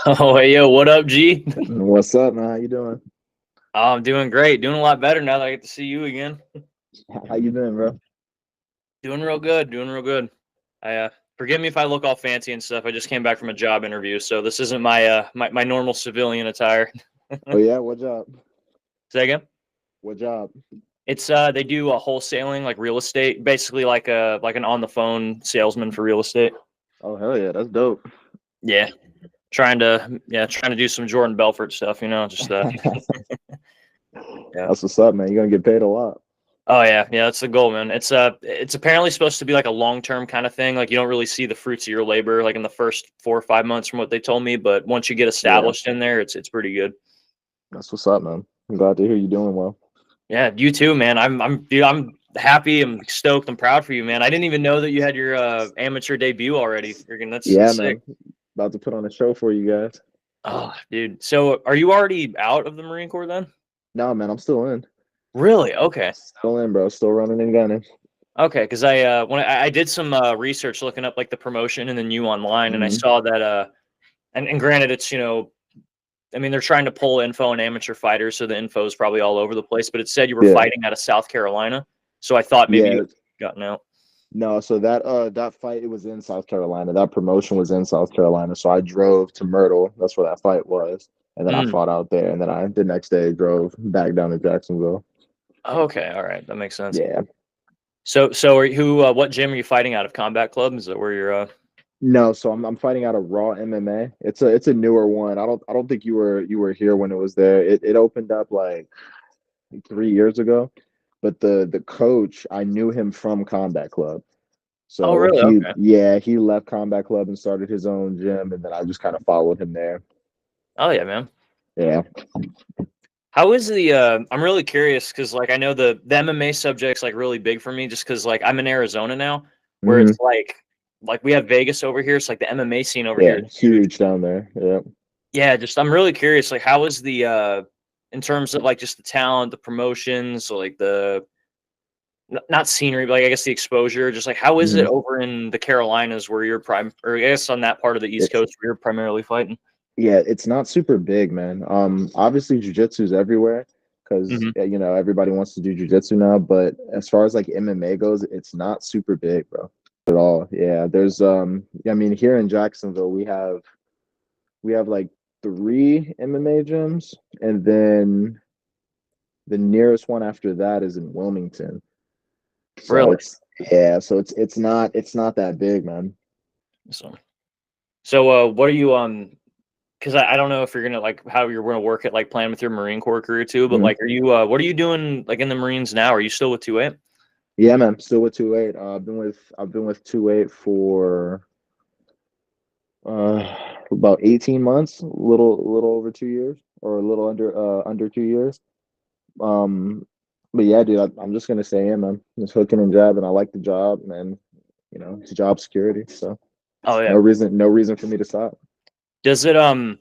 Oh, hey, yo, what up, G? What's up, man? How you doing? I'm doing great. Doing a lot better now that I get to see you again. How you been, bro? Doing real good. Doing real good. I forgive me if I look all fancy and stuff. I just came back from a job interview, so this isn't my normal civilian attire. Oh yeah, what job? Say again? What job? It's they do a wholesaling like real estate, basically like an on the phone salesman for real estate. Oh hell yeah, that's dope. Yeah, trying to do some Jordan Belfort stuff. Just yeah. That's what's up, man. You're gonna get paid a lot. Oh yeah, that's the goal, man. It's apparently supposed to be like a long-term kind of thing. Like you don't really see the fruits of your labor like in the first 4 or 5 months from what they told me, but once you get Yeah, established in there, it's pretty good. that's what's up, man. I'm glad to hear you doing well. Yeah, you too, man. Dude, I'm happy. I'm stoked. I'm proud for you, man. I didn't even know that you had your amateur debut already. Yeah, That's sick. man. About to put on a show for you guys. Oh, dude. So are you already out of the Marine Corps then? No, man, I'm still in. Really? Okay. Still in, bro. Still running and gunning. Okay, because when I did some research looking up like the promotion and then you online, and I Hmm. saw that and granted, it's I mean, they're trying to pull info on amateur fighters, so the info is probably all over the place. But it said you were Yeah, fighting out of South Carolina, so I thought maybe you yeah. had gotten out. No, so that fight it was in South Carolina. That promotion was in South Carolina. So I drove to Myrtle. That's where that fight was. And then I Mm. fought out there. And then I the next day drove back down to Jacksonville. Okay, all right, that makes sense. Yeah. So what gym are you fighting out of? Combat Club? Is that where you're? No, so I'm fighting out of Raw MMA. It's a newer one. I don't think you were here when it was there. It opened up like 3 years ago. But the coach, I knew him from Combat Club. Oh, So really? he Okay. yeah, he left Combat Club and started his own gym, and then I just kind of followed him there. Oh yeah, man. Yeah. How is the? I'm really curious because like I know the MMA subject's like really big for me just because like I'm in Arizona now, where Hmm. it's like we have Vegas over here, so like the MMA scene over here Yeah, is huge. huge down there. Yeah. Yeah, just I'm really curious, like how is the in terms of like just the talent, the promotions, or like the not scenery, but like I guess the exposure, just like how is it Hmm. over in the Carolinas where you're or I guess on that part of the East It's Coast where you're primarily fighting? yeah, it's not super big, man. Obviously jujitsu is everywhere because Hmm. everybody wants to do jujitsu now. But as far as like MMA goes, it's not super big, bro, at all. Yeah, there's I mean, here in Jacksonville, we have like three MMA gyms, and then the nearest one after that is in Wilmington. So Really? it's yeah, so it's not that big, man. So what are you because I don't know if you're gonna like how you're gonna work it like plan with your Marine Corps career too, but Mhm. like are you what are you doing like in the Marines now? Are you still with 2A? Yeah, man. Still with 2-8. I've been with 2-8 for about 18 months, a little over 2 years, or a little under 2 years. Um, but yeah, dude, I'm just gonna say, yeah, man. Just hooking and jabbing. I like the job, man. It's job security, so Oh no yeah. reason for me to stop. Does it I'm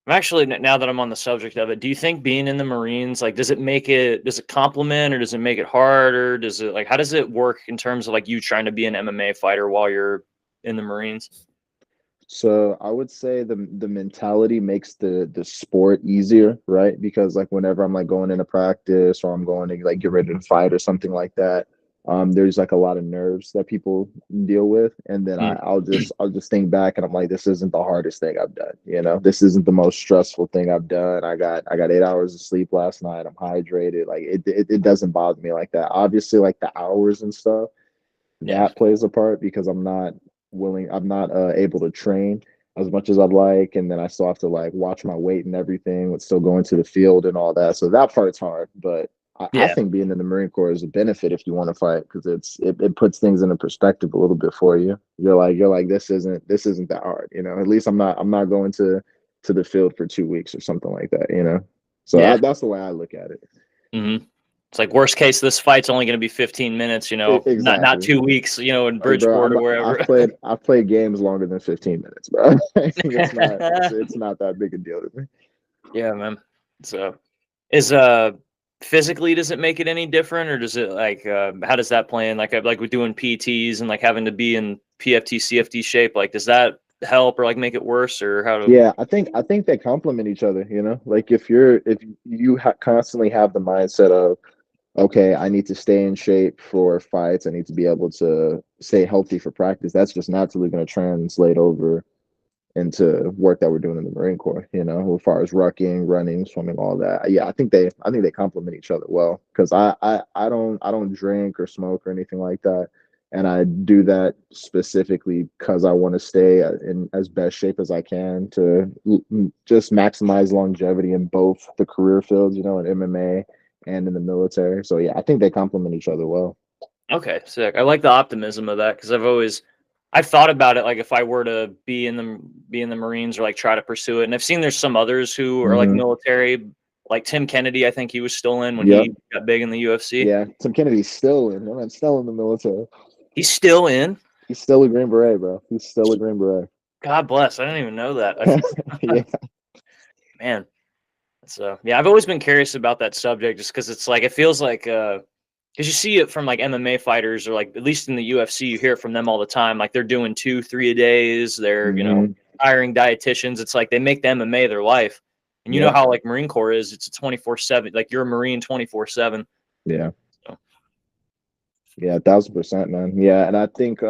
actually now that I'm on the subject of it, do you think being in the Marines, like, does it complement or does it make it harder? Does it like, how does it work in terms of like you trying to be an MMA fighter while you're in the Marines? So I would say the mentality makes the sport easier, right? Because like whenever I'm like going into practice or I'm going to like get ready to fight or something like that, there's like a lot of nerves that people deal with, and then Mm. I'll just think back and I'm like, this isn't the hardest thing I've done, this isn't the most stressful thing I've done. I got 8 hours of sleep last night. I'm hydrated. Like it doesn't bother me like that. Obviously, like the hours and stuff Yeah. that plays a part because I'm not able to train as much as I'd like, and then I still have to like watch my weight and everything with still going to the field and all that. So that part's hard, but I Yeah. think being in the Marine Corps is a benefit if you want to fight because it puts things into perspective a little bit for you. You're like this isn't that hard, At least I'm not going to the field for 2 weeks or something like that. So Yeah. that's the way I look at it. Hmm. It's like worst case, this fight's only going to be 15 minutes, not Exactly. 2 weeks, in Like, bro, Bridgeport or I've wherever. played I've played games longer than 15 minutes, bro. It's not that big a deal to me. Yeah, man. So is physically does it make it any different or does it like how does that play in like with doing PTs and like having to be in PFT CFT shape like does that help or like make it worse, or how to? Yeah, I think they complement each other, you know? Like if you constantly have the mindset of, okay, I need to stay in shape for fights, I need to be able to stay healthy for practice, that's just naturally going to translate over into work that we're doing in the Marine Corps, you know, as far as rucking, running, swimming, all that. Yeah, I think they complement each other well because I don't drink or smoke or anything like that. And I do that specifically because I want to stay in as best shape as I can to just maximize longevity in both the career fields, you know, in MMA and in the military. So yeah, I think they complement each other well. Okay, sick. I like the optimism of that because I've thought about it like if I were to be in the Marines or like try to pursue it. And I've seen there's some others who are like Hmm. military, like Tim Kennedy, I think he was still in when Yep. he got big in the UFC. Yeah. Tim Kennedy's still in. Man, still in the military. He's still in. He's still a Green Beret, bro. He's still a Green Beret. God bless. I didn't even know that. Yeah. Man. So yeah, I've always been curious about that subject just because it's like it feels like because you see it from like MMA fighters or like at least in the UFC, you hear it from them all the time. Like they're doing 2, 3 a days. They're Hmm. hiring dietitians. It's like they make the MMA their life. And you know Yep. how like Marine Corps is. It's a 24/7. Like you're a Marine 24/7. Yeah. So, Yeah. 1,000%, man. Yeah. And I think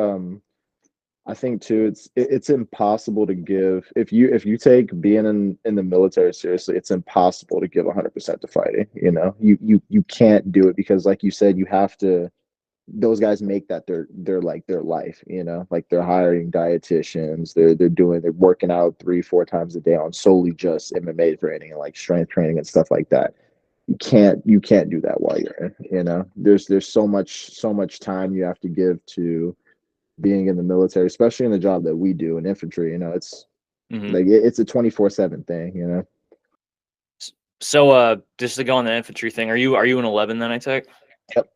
too, it's impossible to give if you take being in the military seriously, it's impossible to give 100% to fighting. You know, you can't do it because, like you said, you have to. Those guys make that their like their life. You know, like they're hiring dietitians, they're working out 3, 4 times a day on solely just MMA training and like strength training and stuff like that. You can't do that while you're in. You know, there's so much time you have to give to being in the military, especially in the job that we do in infantry. You know, it's mhm. like it's a 24/7 thing. You know. So just to go on the infantry thing, are you an 11 then? I take. Yep.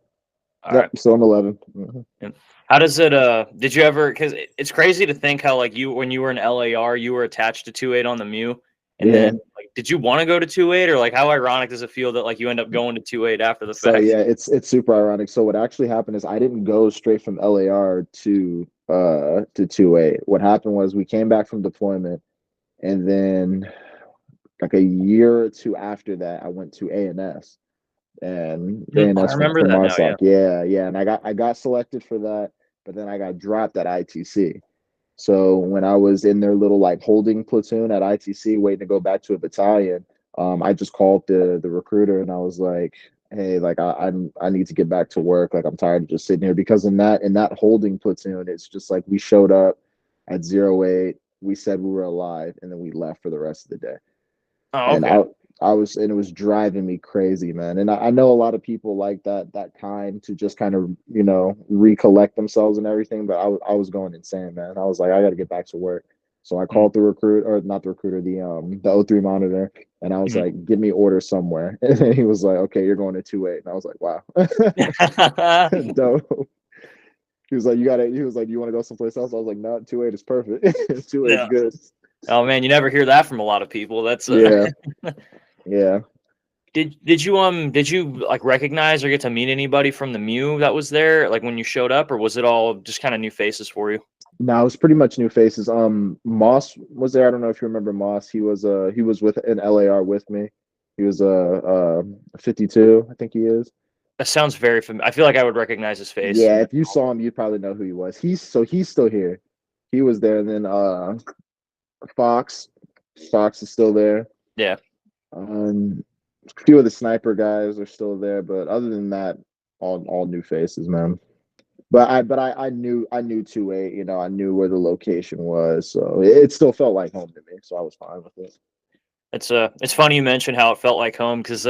All Yep. right. So I'm 11. Mhm. And how does it did you ever because it's crazy to think how like you when you were in LAR you were attached to 2-8 on the Mew and Yeah. then like did you want to go to 2-8 or like how ironic does it feel that like you end up going to 2-8 after the So fact? yeah, it's super ironic. So what actually happened is I didn't go straight from LAR to 2A. What happened was we came back from deployment, and then like a year or two after that, I went to ANS, and I ANS remember from that now, yeah. MARSOC. Yeah, yeah, and I got selected for that, but then I got dropped at ITC. So when I was in their little like holding platoon at ITC, waiting to go back to a battalion, I just called the recruiter and I was like, "Hey, like I need to get back to work. Like I'm tired of just sitting here." Because in that holding platoon, it's just like we showed up at 08, we said we were alive, and then we left for the rest of the day. Oh, And okay. it was driving me crazy, man. And I know a lot of people like that kind to just kind of, recollect themselves and everything, but I was going insane, man. I was like, I got to get back to work. So I Mhm, called the recruit, or not the recruiter, the O3 monitor, and I was mhm. like, "Give me orders somewhere." And then he was like, "Okay, you're going to 2-8." And I was like, "Wow." Dope. He was like, "You got to." He was like, "You want to go someplace else?" I was like, "No, 2-8 is perfect. 2-8 is Yeah. good." Oh man, you never hear that from a lot of people. That's Yeah, yeah. did you like recognize or get to meet anybody from the Mew that was there like when you showed up or was it all just kind of new faces for you? No, it was pretty much new faces. Moss was there. I don't know if you remember Moss. He was with in LAR with me. He was 52, I think he is. That sounds very familiar. I feel like I would recognize his face. Yeah, if you saw him, you'd probably know who he was. He's still here. He was there. And then Fox, Fox is still there. Yeah. A few of the sniper guys are still there, but other than that, all new faces, man. But I knew 2-8, I knew where the location was, so it still felt like home to me, so I was fine with it. It's funny you mentioned how it felt like home because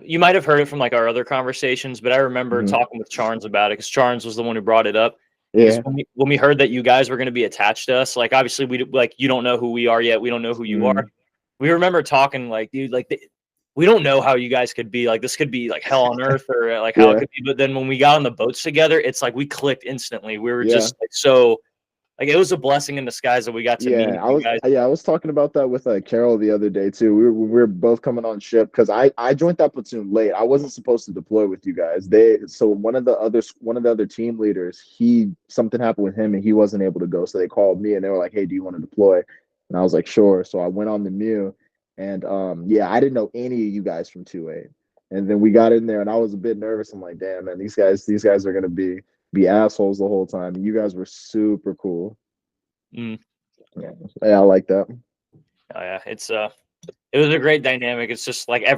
you might have heard it from like our other conversations, but I remember Hmm. talking with Charnes about it because Charnes was the one who brought it up. Because Yeah. when we heard that you guys were going to be attached to us, like obviously like you don't know who we are yet, we don't know who you are. Mm. We remember talking like, dude, like we don't know how you guys could be like this could be like hell on earth or like how it Yeah. could be. But then when we got on the boats together, it's like we clicked instantly. We were Yeah. just like so like it was a blessing in disguise that we got to meet Yeah, you guys. I was talking about that with Carol the other day too. We were both coming on ship because I joined that platoon late. I wasn't supposed to deploy with you guys. So one of the other team leaders, he something happened with him and he wasn't able to go. So they called me and they were like, "Hey, do you want to deploy?" And I was like, "Sure." So I went on the MEU and yeah, I didn't know any of you guys from 2A. And then we got in there and I was a bit nervous. I'm like, "Damn, man, these guys are gonna be assholes the whole time." And you guys were super cool. Mm. Yeah, I like that. Oh yeah, it was a great dynamic. It's just like I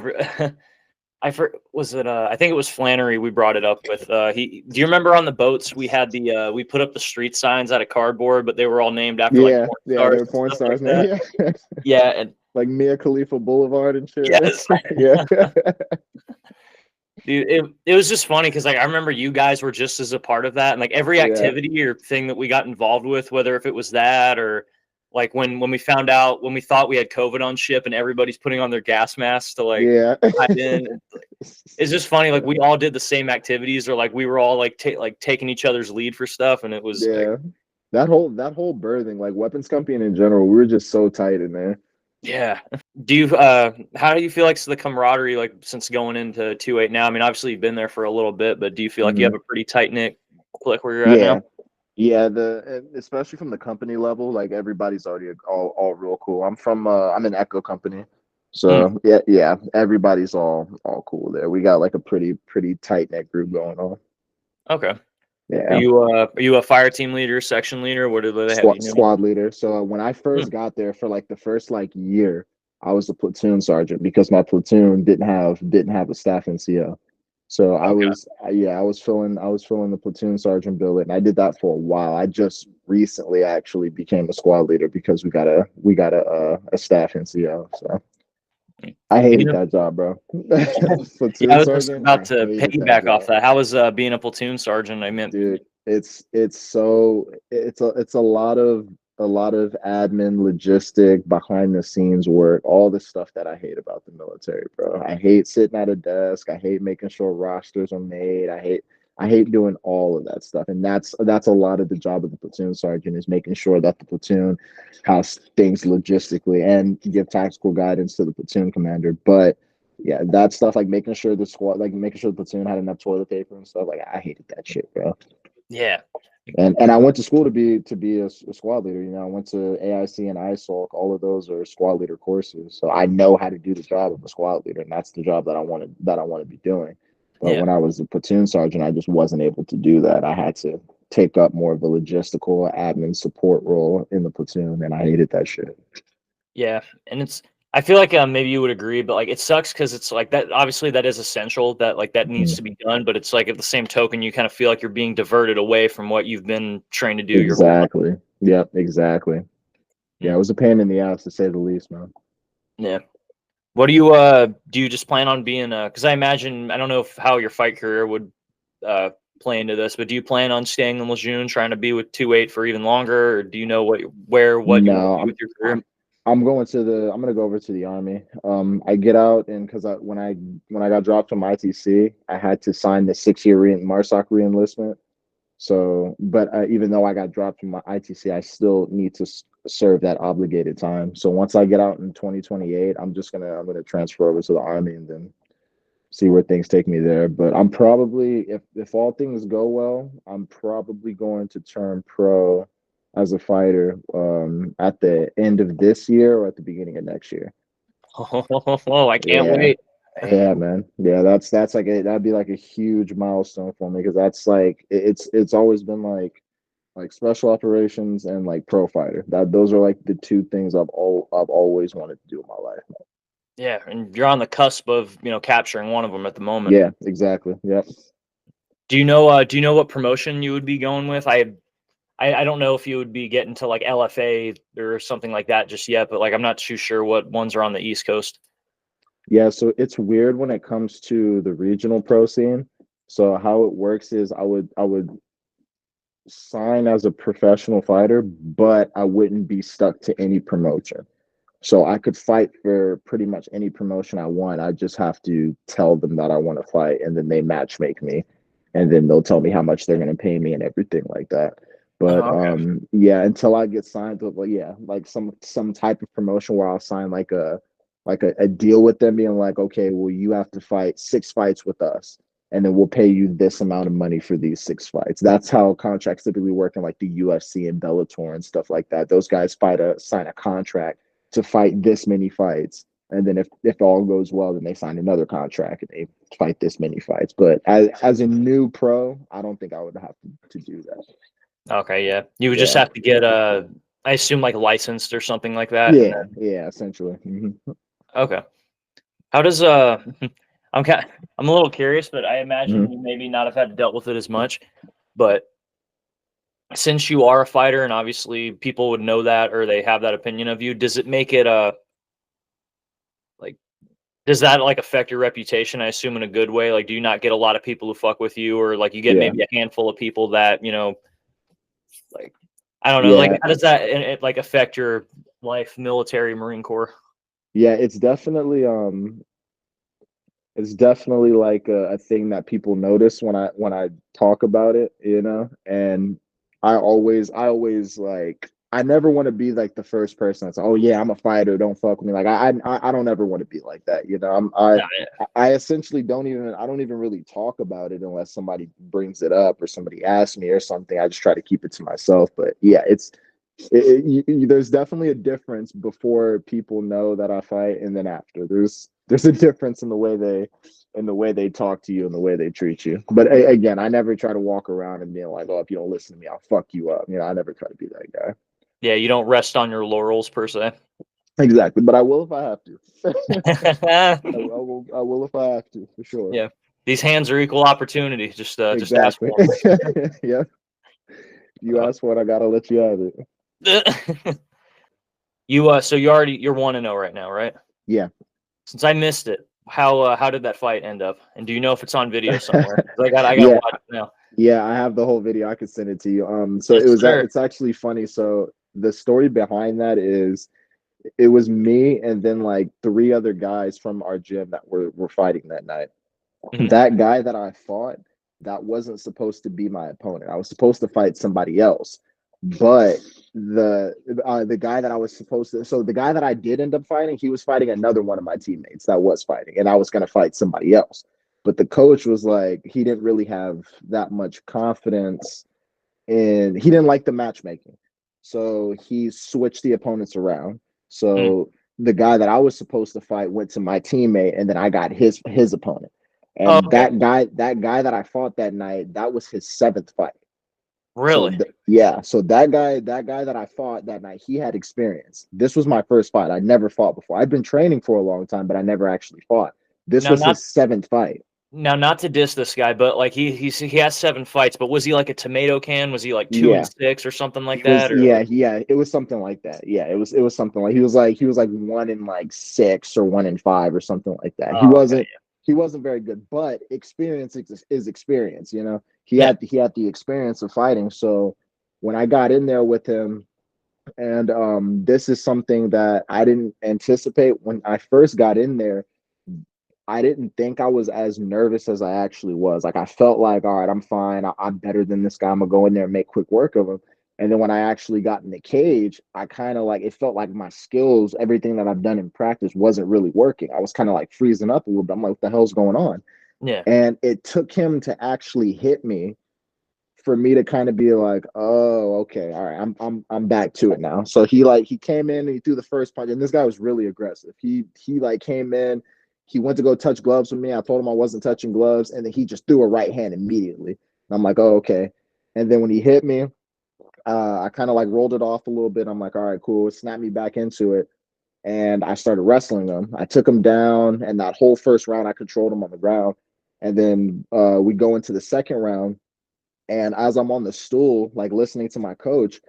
think it was Flannery we brought it up with. Do you remember on the boats we had we put up the street signs out of cardboard, but they were all named after like porn Yeah, stars they're porn and stuff like stars, man. that. Yeah, Yeah, and like Mia Khalifa Boulevard and shit, right? yes, Yeah, dude, it was just funny because like I remember you guys were just as a part of that, and like every yeah, activity or thing that we got involved with, whether if it was that or like when we found out when we thought we had COVID on ship and everybody's putting on their gas masks to like yeah. hide in. It's just funny, like we all did the same activities, or like we were all like taking each other's lead for stuff, and it was like, Yeah. That whole birthing, like weapons company in general, we were just so tight in there. yeah. How do you feel like the camaraderie like since going into 2-8 now? I mean, obviously you've been there for a little bit, but do you feel like you have Mhm. a pretty tight knit clique where you're at now? Yeah, yeah. Especially from the company level, like everybody's already all real cool. I'm an Echo company, Mm, so yeah. Everybody's all cool there. We got like a pretty tight knit group going on. okay. Yeah. Are you a fire team leader, section leader? What do they have you doing? Squad leader. So when I Mm, first got there for like the first like year, I was a platoon sergeant because my platoon didn't have a staff NCO. So okay. I was filling the platoon sergeant billet, and I did that for a while. I just recently actually became a squad leader because we got a staff NCO. So Mm. I Being hated a, that job, bro. yeah, I Platoon was just sergeant, about I to hated that piggyback off job. that. How was being a platoon sergeant? I meant, Dude, it's a lot of admin, logistic, behind the scenes work, all the stuff that I hate about the military, bro. I hate sitting at a desk. I hate making sure rosters are made. I hate doing all of that stuff. And that's a lot of the job of the platoon sergeant, is making sure that the platoon has things logistically and give tactical guidance to the platoon commander. But yeah, that stuff, like making sure the platoon had enough toilet paper and stuff. Like I hated that shit, bro. yeah, And I went to school to be a squad leader. I went to AIC and ISOLC. All of those are squad leader courses, so I know how to do the job of a squad leader, and that's the job that I want to be doing. But yeah. when I was a platoon sergeant, I just wasn't able to do that. I had to take up more of a logistical admin support role in the platoon, and I hated that shit. Yeah, and I feel like maybe you would agree, but like it sucks because it's like that. Obviously, that is essential. That like that needs Mhm. to be done, but it's like at the same token, you kind of feel like you're being diverted away from what you've been trained to do your whole life. Exactly. Yep. Exactly. Yeah, Mm, it was a pain in the ass to say the least, man. yeah. What do you just plan on being? Because I imagine I don't know how your fight career would uh play into this, but do you plan on staying in Lejeune, trying to be with 2-8 for even longer, or do you know what you want No, to do with your career? I'm gonna go over to the army. I get out, and because when I got dropped from ITC, I had to sign the 6 year MARSOC reenlistment. So, but even though I got dropped from my ITC, I still need to serve that obligated time. So once I get out in 2028, I'm gonna transfer over to the army and then see where things take me there. But I'm probably, if all things go well, I'm probably going to turn pro as a fighter at the end of this year or at the beginning of next year. Oh, I can't Yeah. wait. Yeah, man. Yeah, that's that'd be like a huge milestone for me because that's like it's always been like special operations and like pro fighter. Those are like the two things I've always wanted to do in my life. Yeah, and you're on the cusp of capturing one of them at the moment. Yeah, exactly. Yep. Do you know what promotion you would be going with? I don't know if you would be getting to like LFA or something like that just yet, but like I'm not too sure what ones are on the East Coast. Yeah, so it's weird when it comes to the regional pro scene. So how it works is I would sign as a professional fighter, but I wouldn't be stuck to any promotion. So I could fight for pretty much any promotion I want. I just have to tell them that I want to fight, and then they match make me, and then they'll tell me how much they're going to pay me and everything like that. But Oh, okay. yeah, until I get signed with like some type of promotion where I'll sign like a deal with them being like, okay, well you have to fight 6 fights with us and then we'll pay you this amount of money for these 6 fights. That's how contracts typically work in like the UFC and Bellator and stuff like that. Those guys sign a contract to fight this many fights. And then if all goes well, then they sign another contract and they fight this many fights. But as a new pro, I don't think I would have to do that. Okay, yeah. You would just Yeah. have to get I assume like licensed or something like that, and Yeah. then Yeah. Essentially. okay. How does I'm a little curious, but I Hmm. imagine you maybe not have had dealt with it as much. But since you are a fighter, and obviously people would know that or they have that opinion of you, does it make it like does that like affect your reputation? I assume in a good way. Like, do you not get a lot of people who fuck with you, or like you get Yeah. maybe a handful of people that like I don't know. Like, Yeah. how does that like affect your life, military, Marine Corps? Yeah. It's definitely like a thing that people notice when I talk about it, you know. And I always like I never want to be like the first person that's, oh yeah, I'm a fighter, don't fuck with me. Like I don't ever want to be like that, you know. No, I essentially I don't even really talk about it unless somebody brings it up or somebody asks me or something. I just try to keep it to myself. But yeah, there's definitely a difference before people know that I fight and then after. There's a difference in the way they talk to you and the way they treat you. But again, I never try to walk around and being like, oh, if you don't listen to me, I'll fuck you up. You know, I never try to be that guy. yeah, you don't rest on your laurels per se. Exactly, but I will if I have to. I will if I have to for sure. Yeah, these hands are equal opportunity. Just ask Exactly. for Yeah, you them. ask for it, I gotta let you have it. So you're 1-0 right now, right? Yeah. Since I missed it, how did that fight end up? And do you know if it's on video somewhere? 'Cause I gotta Yeah, watch it now. yeah, I have the whole video. I could send it to you. So Yes, sir. it's actually funny. So the story behind that is it was me and then like 3 other guys from our gym that were fighting that night. Hmm. That guy that I fought, that wasn't supposed to be my opponent. I was supposed to fight somebody else. But the guy that I was supposed to, so the guy that I did end up fighting, he was fighting another one of my teammates that was fighting, and I was going to fight somebody else. But the coach was like, he didn't really have that much confidence in, he didn't like the matchmaking. So he switched the opponents around. Mm. So the guy that I was supposed to fight went to my teammate, and then I got his opponent. Oh, And okay. that guy that I fought that night, that was his 7th fight. So Really? yeah, so that guy that I fought that night, he had experience. This was my first fight. I never fought before. I've been training for a long time, but I never actually fought. This Now, was not his 7th fight. not to diss this guy, but like he has 7 fights. But was he like a tomato can? Was he like two and Yeah. six or something like He was, that? Or like, yeah, it was something like that. Yeah, it was something like he was like 1 in 6 or 1 in 5 or something like that. oh, okay, He wasn't very good, but experience is experience, you know. yeah, He had the experience of fighting. So when I got in there with him, and this is something that I didn't anticipate when I first got in there. I didn't think I was as nervous as I actually was. Like I felt like, all right, I'm fine. I'm better than this guy. I'm gonna go in there and make quick work of him. And then when I actually got in the cage, I kind of like it felt like my skills, everything that I've done in practice, wasn't really working. I was kind of like freezing up a little bit. I'm like, what the hell's going on? yeah. And it took him to actually hit me for me to kind of be like, oh, okay, all right, I'm back to it now. So he came in and he threw the first punch, and this guy was really aggressive. He like came in, he went to go touch gloves with me. I told him I wasn't touching gloves, and then he just threw a right hand immediately. And I'm like, oh, okay. And then when he hit me, I kind of like rolled it off a little bit. I'm like, all right, cool. It snapped me back into it, and I started wrestling him. I took him down, and that whole first round, I controlled him on the ground. And then we go into the second round, and as I'm on the stool, like listening to my coach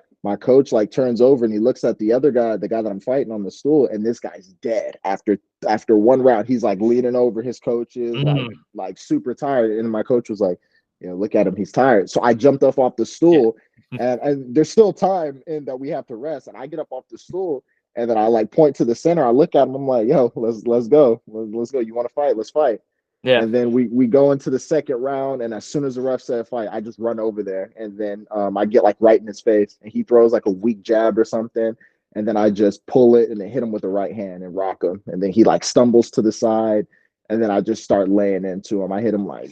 like turns over and he looks at the other guy, the guy that I'm fighting on the stool, and this guy's dead after 1 round. He's like leaning over his coaches, Mm, like super tired. And my coach was like, you know, look at him, he's tired. So I jumped off the yeah. stool, and there's still time in that we have to rest. And I get up off the stool, and then I like point to the center. I look at him, I'm like, yo, let's go. Let's go. You want to fight? Let's fight. Yeah. And then we go into the second round, and as soon as the ref said fight, I just run over there, and then I get like right in his face, and he throws like a weak jab or something, and then I just pull it and then hit him with the right hand and rock him, and then he like stumbles to the side, and then I just start laying into him. I hit him like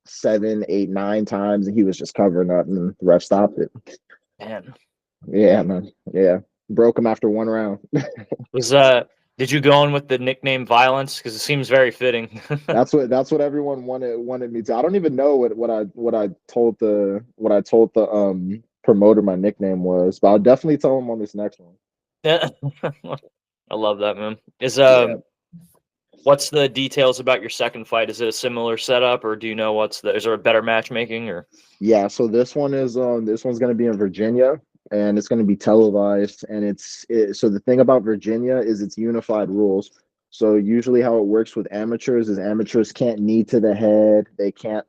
7, 8, 9 times, and he was just covering up, and the ref stopped it. Man. Yeah, man. Yeah, broke him after 1 round. Was did you go in with the nickname Violence? Because it seems very fitting. That's what everyone wanted me to. I don't even know what I told the promoter my nickname was, but I'll definitely tell him on this next one. Yeah. I love that, man. Yeah. What's the details about your second fight? Is it a similar setup, or do you know is there a better matchmaking, or? Yeah, so this one's going to be in Virginia, and it's going to be televised, and so the thing about Virginia is it's unified rules. So usually how it works with amateurs is amateurs can't knee to the head, they can't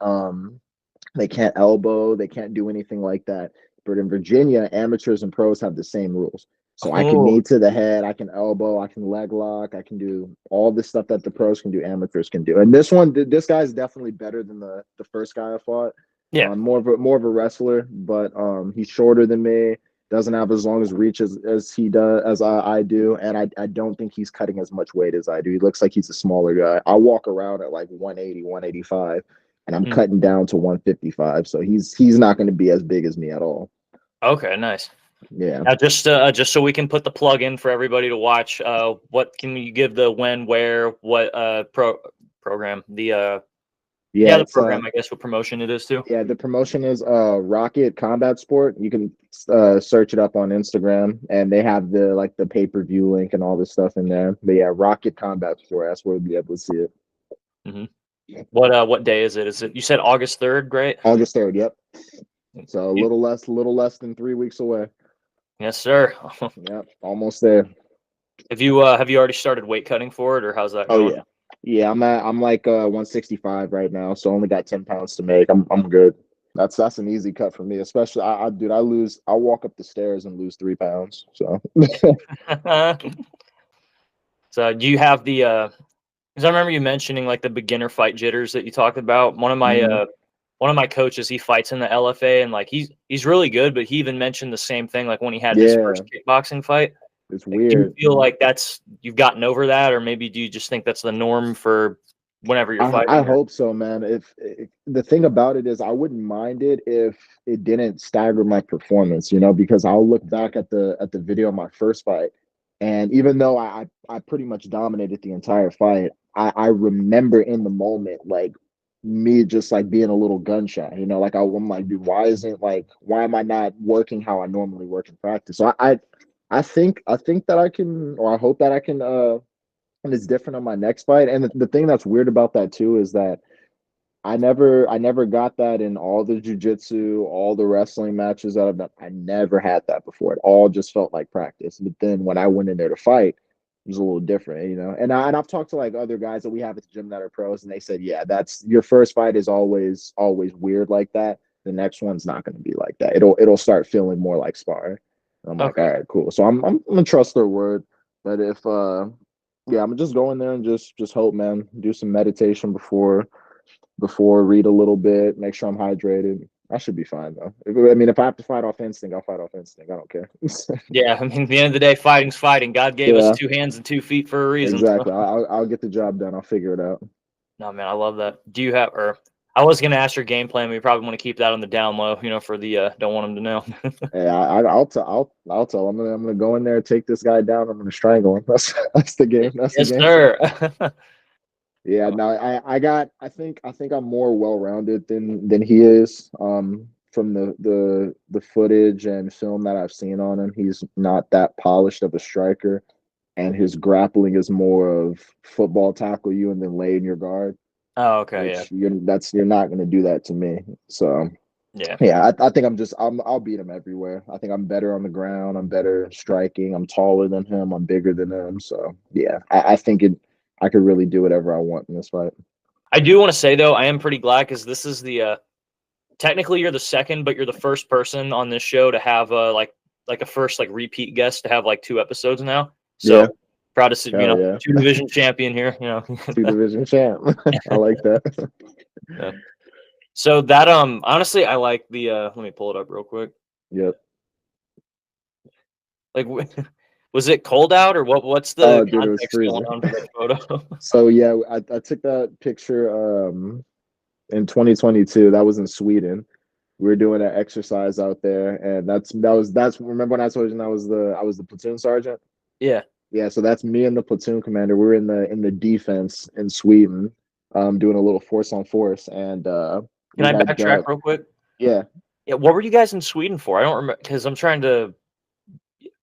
elbow, they can't do anything like that. But in Virginia, amateurs and pros have the same rules. So I can Oh, knee to the head, I can elbow, I can leg lock, I can do all the stuff that the pros can do, amateurs can do. And this guy's definitely better than the first guy I fought. yeah. More of a wrestler, but he's shorter than me. Doesn't have as long as reach as he does as I do, and I don't think he's cutting as much weight as I do. He looks like he's a smaller guy. I walk around at like 180, 185, and I'm Mm. cutting down to 155. So he's not going to be as big as me at all. Okay, nice. Yeah. Now, just so we can put the plug in for everybody to watch, what can you give the when, where, what program? Yeah, The it's program, I guess, what promotion it is too. yeah, the promotion is Rocket Combat Sport. You can search it up on Instagram, and they have the pay-per-view link and all this stuff in there. But yeah, Rocket Combat Sport, that's where we'll be able to see it. Mm-hmm. What day is it? Is it, you said August 3rd, right? August 3rd, yep. So a You- little less than 3 weeks away. yes, sir. Yep, almost there. Have you already started weight cutting for it, or how's that Oh going? yeah. Yeah, I'm like 165 right now, so only got 10 pounds to make. I'm good. That's an easy cut for me, especially dude, I walk up the stairs and lose 3 pounds. So So do you have the because I remember you mentioning like the beginner fight jitters that you talked about. mhm. One of my coaches, he fights in the LFA, and like he's really good, but he even mentioned the same thing like when he had his Yeah, first kickboxing fight. it's Like, do you weird. feel like you've gotten over that, or maybe do you just think that's the norm for whenever you're I fighting? Or hope so, man. If the thing about it is, I wouldn't mind it if it didn't stagger my performance, because I'll look back at the video of my first fight, and even though I pretty much dominated the entire fight, I remember in the moment like me just like being a little gun shy, like I'm like, dude, why am I not working how I normally work in practice? So I think that I can, or I hope that I can and it's different on my next fight. And the thing that's weird about that too is that I never got that in all the jujitsu, all the wrestling matches that I've done. I never had that before. It all just felt like practice. But then when I went in there to fight, it was a little different. And I've talked to like other guys that we have at the gym that are pros, and they said, yeah, that's your first fight is always weird like that. The next one's not going to be like that. It'll start feeling more like sparring. I'm like, okay, all right, cool. So I'm gonna trust their word. But if yeah, I'm just go in there and just hope, man. Do some meditation before, read a little bit, make sure I'm hydrated. I should be fine though. If I have to fight off instinct, I'll fight off instinct. I don't care. yeah. I mean, at the end of the day, fighting's fighting. God gave us Yeah, 2 hands and 2 feet for a reason. So. exactly. I'll get the job done. I'll figure it out. No, man, I love that. Do you have, or I was gonna ask your game plan, but you probably want to keep that on the down low, for the don't want them to know. Hey, I'll tell. I'm gonna go in there, take this guy down. I'm gonna strangle him. That's the game. That's the Yes, game plan. sir. Yeah, Oh, no, I think I'm more well rounded than he is. From the footage and film that I've seen on him, he's not that polished of a striker, and his grappling is more of football tackle you and then lay in your guard, oh, okay, yeah, which you're not gonna do that to me. So yeah. yeah, I think I'll beat him everywhere. I think I'm better on the ground. I'm better striking. I'm taller than him. I'm bigger than him. So yeah, I think I could really do whatever I want in this fight. I do want to say though, I am pretty glad because this is the technically you're the second, but you're the first person on this show to have like a first like repeat guest to have like 2 episodes now. Yeah. So Proud to see, Hell yeah. 2 division champion here. 2 division champ. I like that. Yeah. So that honestly, I like the let me pull it up real quick. Yep. Like, was it cold out or what? What's the Oh, dude, it was context going freezing. on for the photo? So yeah, I took that picture in 2022. That was in Sweden. We were doing an exercise out there, and that's remember when I told you I was the platoon sergeant? Yeah. Yeah, so that's me and the platoon commander. We were in the defense in Sweden, doing a little force on force, and Can we I had backtrack real quick? yeah. Yeah. What were you guys in Sweden for? I don't remember because I'm trying to.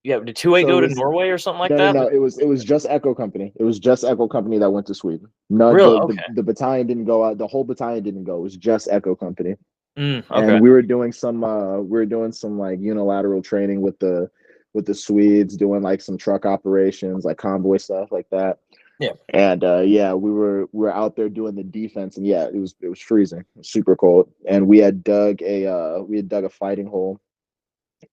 Yeah. Did 2A So it go to was Norway or something like no, no, that? no. It was just Echo Company. It was just Echo Company that went to Sweden. No, Really? the battalion didn't go out. The whole battalion didn't go. It was just Echo Company. Okay. And we were doing some like unilateral training with the Swedes, doing like some truck operations, like convoy stuff like that. Yeah. And yeah, we were out there doing the defense, and yeah, it was freezing, it was super cold, and we had dug a fighting hole,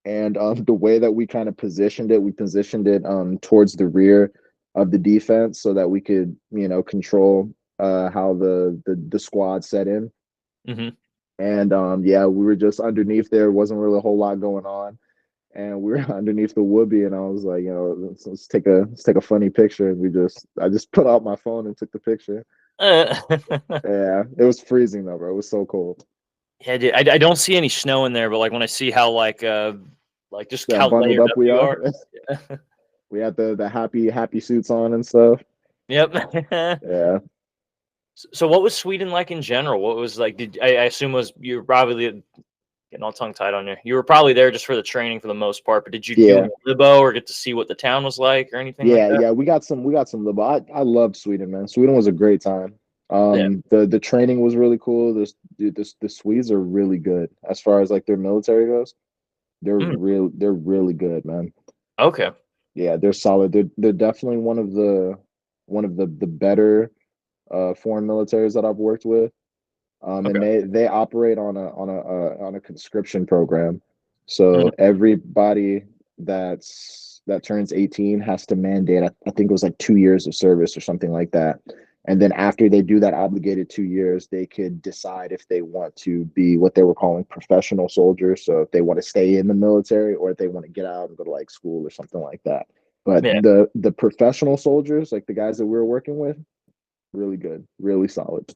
and the way that we kind of we positioned it towards the rear of the defense so that we could control how the squad set in. Mm-hmm. And yeah, we were just underneath there. Wasn't really a whole lot going on, and we were underneath the whoopee. And I was like, let's take a funny picture. And I just put out my phone and took the picture. Yeah, it was freezing though, bro. It was so cold. Yeah, dude, I don't see any snow in there, but like when I see how like just Yeah, how bundled layered up up we you are. are. We had the happy suits on and stuff. Yep. Yeah, So what was Sweden like in general? What was like? I assume you were probably getting all tongue tied on you. You were probably there just for the training for the most part, but did you do yeah, any libo or get to see what the town was like or anything like yeah, that? yeah. We got some little. I loved Sweden, man. Sweden was a great time. Yeah. The training was really cool. The Swedes are really good as far as like their military goes. Mm, They're really good, man. okay. Yeah, they're solid. They're definitely one of the better foreign militaries that I've worked with. Okay. And they operate on a conscription program. So Mhm. everybody that turns 18 has to mandate, I think it was like 2 years of service or something like that. And then after they do that obligated 2 years, they could decide if they want to be what they were calling professional soldiers. So if they want to stay in the military or if they want to get out and go to like school or something like that. But Yeah. the professional soldiers, like the guys that we were working with, really good, really solid.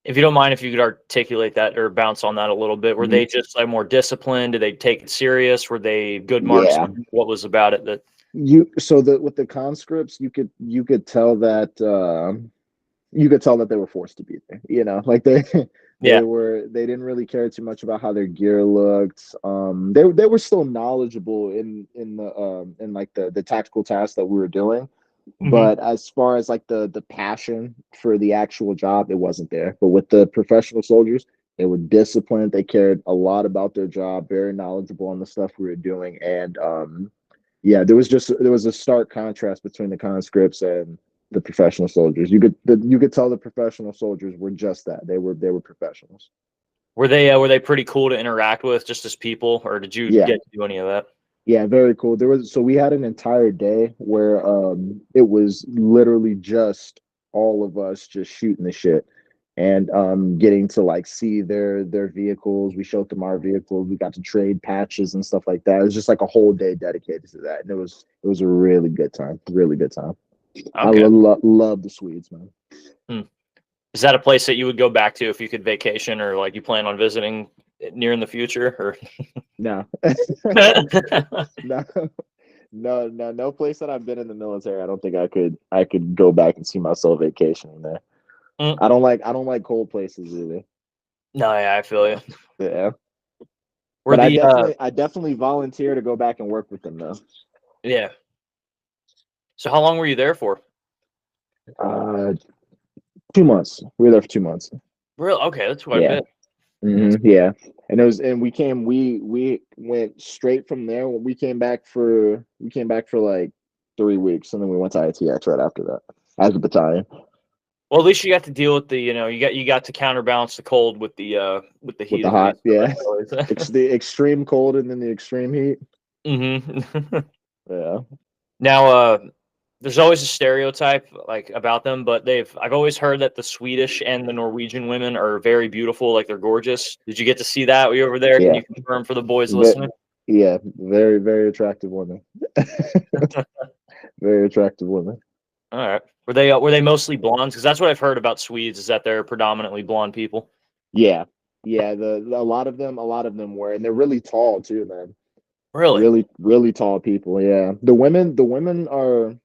If you don't mind, if you could articulate that or bounce on that a little bit, were Mhm. they just like more disciplined? Did they take it serious? Were they good Yeah, marksmen? What was about it that? with the conscripts, you could tell that they were forced to be there. Like they Yeah. they didn't really care too much about how their gear looked. They were still knowledgeable in like the tactical tasks that we were doing, Hmm. but as far as like the passion for the actual job, it wasn't there. But with the professional soldiers, they were disciplined. They cared a lot about their job, very knowledgeable on the stuff we were doing, and yeah, there was a stark contrast between the conscripts and the professional soldiers. You could tell the professional soldiers were just that. They were professionals. Were they pretty cool to interact with just as people, or did you Yeah, get to do any of that? yeah, very cool. We had an entire day where it was literally just all of us just shooting the shit and getting to like see their vehicles. We showed them our vehicles. We got to trade patches and stuff like that. It was just like a whole day dedicated to that, and it was a really good time. Really good time. I Okay. love the Swedes, man. Hmm. Is that a place that you would go back to if you could vacation, or like you plan on visiting near in the future? Or No, no, no place that I've been in the military. I don't think I could go back and see myself vacationing there. Mm. I don't like cold places either. No, yeah, I feel you. Yeah, Were but I the definitely I definitely volunteer to go back and work with them though. yeah. So how long were you there for? Uh, 2 months. We were there for 2 months. Real okay, that's quite a Yeah. bit. Yeah. And we went straight from there. We came back for like 3 weeks, and then we went to ITX right after that as a battalion Well, at least you got to deal with the, you got to counterbalance the cold with the with heat the at hot. least. So Yeah, that's always the extreme cold and then the extreme heat. hmm Yeah. Now, there's always a stereotype like about them, but I've always heard that the Swedish and the Norwegian women are very beautiful, like they're gorgeous. Did you get to see that when you were over there? Can Yeah, you confirm for the boys ve- listening? yeah, very very attractive woman. Very attractive woman. All right. Were they mostly blondes? Because that's what I've heard about Swedes is that they're predominantly blonde people. Yeah, yeah. A lot of them were, and they're really tall too, man. Really? Really, really tall people. Yeah, the women are,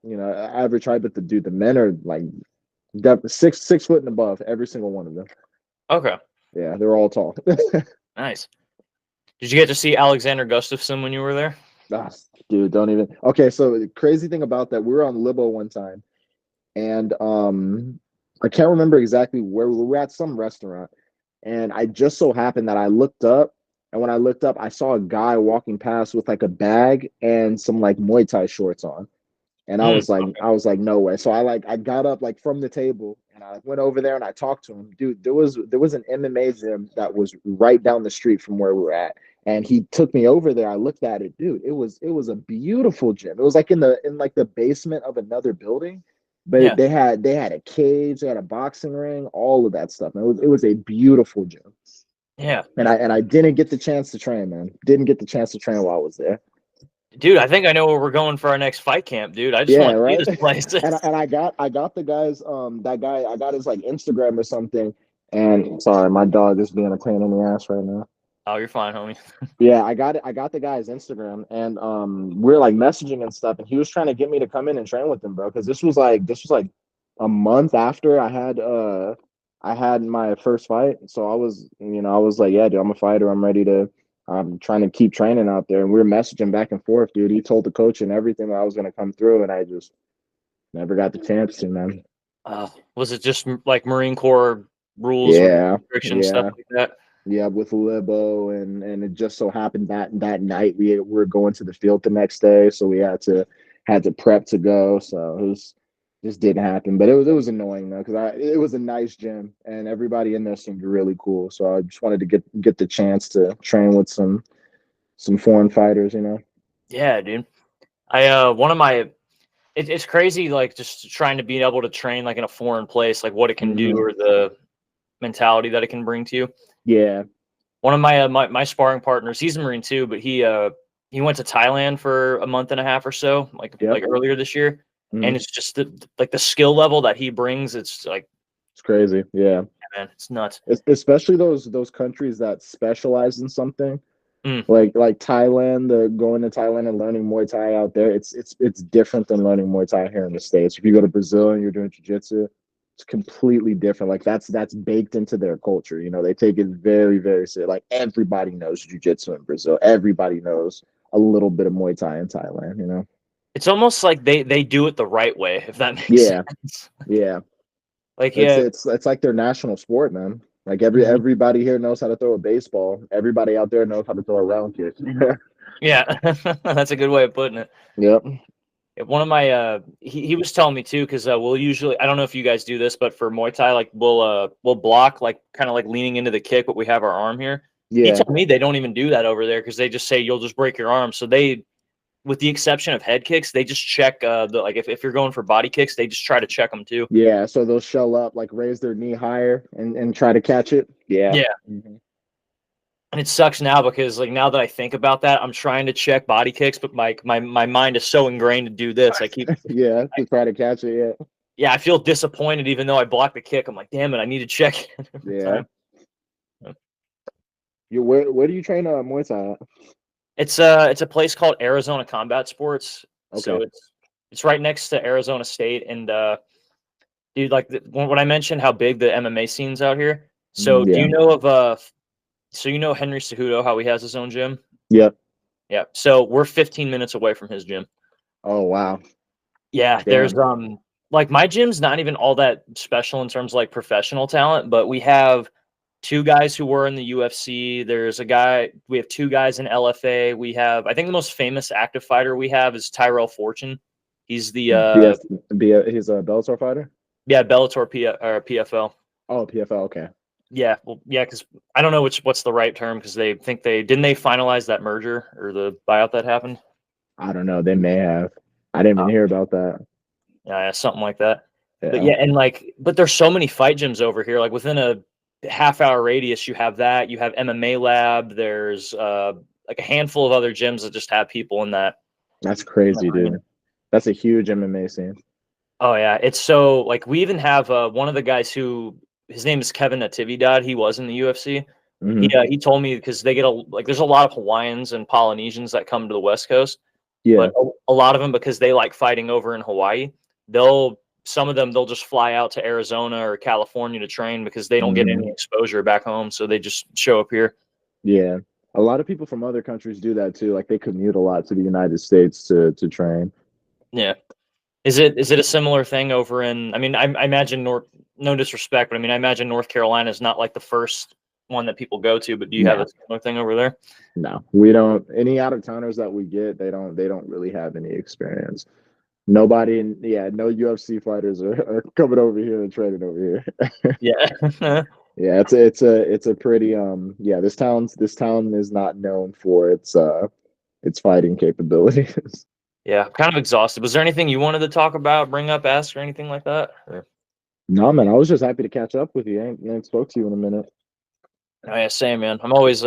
average height, but the men are like 6 foot and above. Every single one of them. Okay. Yeah, they're all tall. Nice. Did you get to see Alexander Gustafsson when you were there? Ah, dude, don't even. Okay, so the crazy thing about that, we were on Libo one time, and I can't remember exactly where we were at, some restaurant, and I just so happened that I looked up, and when I looked up, I saw a guy walking past with like a bag and some like Muay Thai shorts on. And I Mm, was like, okay. no way. So I got up like from the table and I went over there and I talked to him. Dude, there was an MMA gym that was right down the street from where we were at. And he took me over there. I looked at it, dude. It was a beautiful gym. It was like in like the basement of another building, but Yeah. they had a cage, they had a boxing ring, all of that stuff. And it was a beautiful gym. Yeah. And I didn't get the chance to train, man. Didn't get the chance to train while I was there. Dude, I think I know where we're going for our next fight camp, dude. I just Yeah, want to see right. this place. And I got the guys that guy, I got his like Instagram or something. And sorry, my dog is being a pain in the ass right now. Oh, you're fine, homie. Yeah, I got the guy's Instagram and we're like messaging and stuff and he was trying to get me to come in and train with him, bro, because this was like a month after I had my first fight. So I was like, yeah, dude, I'm a fighter. I'm trying to keep training out there. And we were messaging back and forth, dude. He told the coach and everything that I was gonna come through and I just never got the chance to, man. Was it just like Marine Corps rules with Yeah, restrictions, stuff yeah, like that? yeah. With Libo, and it just so happened that night we were going to the field the next day, so we had to prep to go. So it was just didn't happen. But it was annoying though because it was a nice gym and everybody in there seemed really cool. So I just wanted to get the chance to train with some foreign fighters, you know. Yeah, dude. One of my it's crazy, like just trying to be able to train like in a foreign place, like what it can do Hmm. or the mentality that it can bring to you. Yeah. One of my sparring partners, he's a Marine too, but he went to Thailand for a month and a half or so, like Yep. earlier this year, and Hmm. it's just the skill level that he brings. It's like, It's crazy. Yeah. man, it's nuts. Especially those countries that specialize in something. Mm, Like Thailand, going to Thailand and learning Muay Thai out there, it's different than learning Muay Thai here in the States. If you go to Brazil and you're doing jiu-jitsu, it's completely different. Like that's baked into their culture. You know, they take it very, very serious. Like everybody knows jiu-jitsu in Brazil. Everybody knows a little bit of Muay Thai in Thailand, you know? it's almost like they do it the right way, if that makes Yeah, sense. yeah. Like, It's yeah, it's it's like their national sport, man. Like mhm, everybody here knows how to throw a baseball. Everybody out there knows how to throw a round kick. yeah, that's a good way of putting it. Yep. Yeah, one of my he was telling me too because we'll usually, I don't know if you guys do this, but for Muay Thai, like we'll block like kind of like leaning into the kick, but we have our arm here. He Yeah. told me they don't even do that over there because they just say you'll just break your arm. So they, with the exception of head kicks, they just check the like if you're going for body kicks, they just try to check them too. Yeah, so they'll shell up, like raise their knee higher and try to catch it. Yeah. Yeah, Mhm. and it sucks now because like now that I think about that, I'm trying to check body kicks, but my mind is so ingrained to do this. I keep Yeah, to try to catch it. Yeah. yeah, I feel disappointed even though I blocked the kick. I'm like, damn it, I need to check it every Yeah. time. Where do you train Muay Thai at? It's a place called Arizona Combat Sports. So Okay. it's right next to Arizona State. And dude, like when I mentioned how big the MMA scene's out here. So do Yeah. you know of so you know Henry Cejudo, how he has his own gym? Yep. Yeah. So we're 15 minutes away from his gym. Oh wow. Yeah, there's Damn. like my gym's not even all that special in terms of like professional talent, but we have two guys who were in the UFC. We have two guys in LFA. We have, I think the most famous active fighter we have is Tyrell Fortune. He's the BF, he's a Bellator fighter. yeah, Bellator or PFL. Oh, PFL. Okay. Yeah, well, yeah, because I don't know what's the right term because they think they finalize that merger or the buyout that happened. I don't know. They may have. I didn't even hear about that. Yeah, something like that. But Yeah, yeah, and like, but there's so many fight gyms over here. Like within a half-hour radius, you have that. You have MMA Lab. There's like a handful of other gyms that just have people in that. that's crazy, dude. That's a huge MMA scene. Oh yeah, it's so like we even have one of the guys who his name is Kevin Natividad. He was in the UFC. He told me because they get there's a lot of Hawaiians and Polynesians that come to the West Coast, Yeah. but a lot of them because they like fighting over in Hawaii. Some of them they'll just fly out to Arizona or California to train because they don't get any exposure back home, so they just show up here. Yeah. A lot of people from other countries do that too. Like they commute a lot to the United States to train. Yeah. Is it a similar thing over in? I mean, I imagine no disrespect, but I mean, I imagine North Carolina is not like the first one that people go to. But do you have a similar thing over there? No, we don't. Any out of towners that we get, they don't really have any experience. Nobody no UFC fighters are coming over here and training over here. Yeah. Yeah, it's a pretty this town is not known for its fighting capabilities. Yeah, I'm kind of exhausted. Was there anything you wanted to talk about, bring up, ask, or anything like that? No, man, I was just happy to catch up with you. I ain't spoke to you in a minute. Oh yeah, same man. I always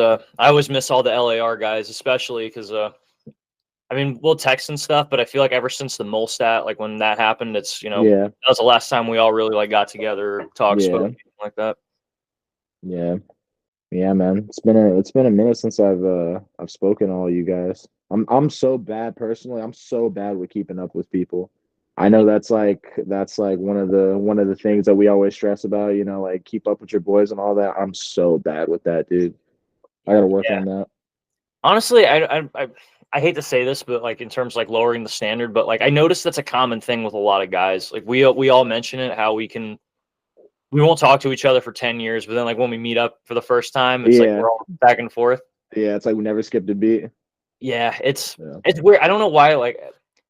miss all the LAR guys, especially because I mean we'll text and stuff, but I feel like ever since the Molstat, like when that happened, it's that was the last time we all really like got together, talked, spoke, like that. Yeah, man. It's been a minute since I've spoken to all you guys. I'm so bad personally. I'm so bad with keeping up with people. I know that's like one of the things that we always stress about, like keep up with your boys and all that. I'm so bad with that, dude. I gotta work on that. Honestly, I hate to say this, but like in terms of like lowering the standard, but like I noticed that's a common thing with a lot of guys. Like we all mention it, how we won't talk to each other for 10 years, but then like when we meet up for the first time, it's like we're all back and forth. Yeah, it's like we never skipped a beat. Yeah, it's weird. I don't know why, like,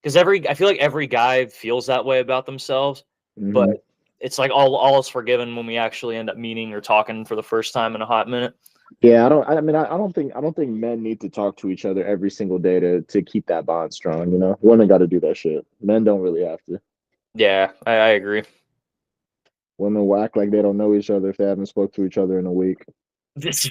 because I feel like every guy feels that way about themselves, but it's like all is forgiven when we actually end up meeting or talking for the first time in a hot minute. Yeah, I don't think men need to talk to each other every single day to keep that bond strong, Women got to do that shit. Men don't really have to. Yeah, I agree. Women will act like they don't know each other if they haven't spoke to each other in a week. That's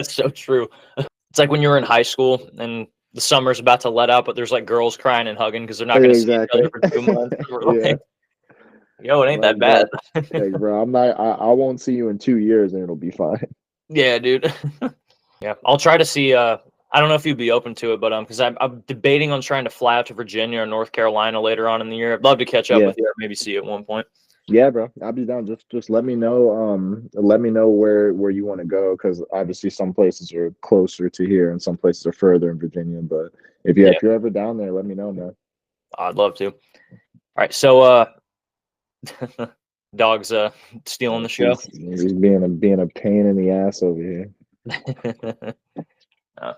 so true. It's like when you were in high school and the summer's about to let out, but there's like girls crying and hugging because they're not going to see each other for 2 months. Like, yo, it ain't that bad. Like, bro, I won't see you in 2 years and it'll be fine. Yeah, dude. Yeah, I'll try to see. I don't know if you'd be open to it, but because I'm debating on trying to fly out to Virginia or North Carolina later on in the year. I'd love to catch up with you or maybe see you at one point. Yeah, bro, I'll be down. Just let me know. Let me know where you want to go, because obviously some places are closer to here and some places are further in Virginia. But if you're ever down there, let me know, man. I'd love to. All right, so dog's stealing the show. He's being a pain in the ass over here. All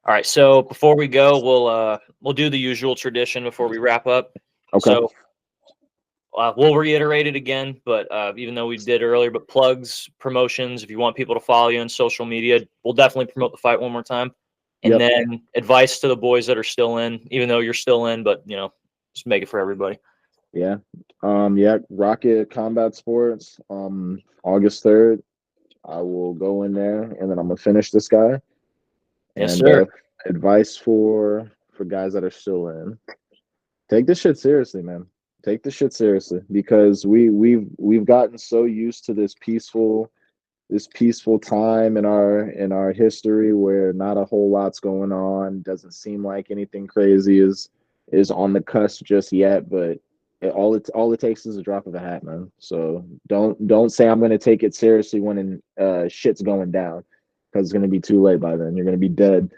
right, so before we go, we'll do the usual tradition before we wrap up. Okay. So we'll reiterate it again, but even though we did earlier, but plugs, promotions, if you want people to follow you on social media, we'll definitely promote the fight one more time. And then advice to the boys that are still in, even though you're still in, but just make it for everybody. Yeah. Rocket Combat Sports. August 3rd. I will go in there and then I'm gonna finish this guy. Yes, sir. Advice for guys that are still in. Take this shit seriously, man. Take this shit seriously, because we've gotten so used to this peaceful time in our history where not a whole lot's going on. Doesn't seem like anything crazy is on the cusp just yet, but all it takes is a drop of a hat, man. So don't say I'm gonna take it seriously when shit's going down, because it's gonna be too late by then. You're gonna be dead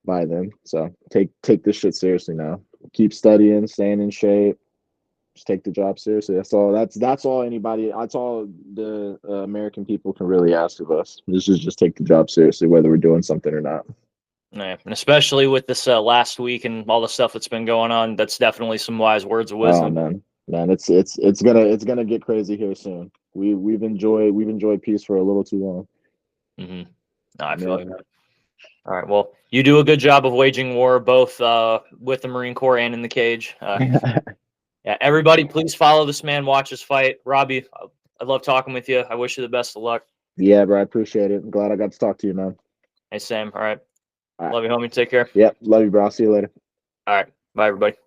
by then. So take this shit seriously now. Keep studying, staying in shape. Just take the job seriously. That's all the American people can really ask of us. This is just take the job seriously, whether we're doing something or not. Yeah, and especially with this last week and all the stuff that's been going on, that's definitely some wise words of wisdom. Oh man, it's gonna get crazy here soon. We've enjoyed peace for a little too long. No, I feel like that. All right. Well, you do a good job of waging war, both with the Marine Corps and in the cage. Yeah, everybody, please follow this man. Watch his fight. Robbie, I love talking with you. I wish you the best of luck. Yeah, bro, I appreciate it. I'm glad I got to talk to you, man. Hey, Sam. All right. All right. Love you, homie. Take care. Yep, love you, bro. I'll see you later. All right. Bye, everybody.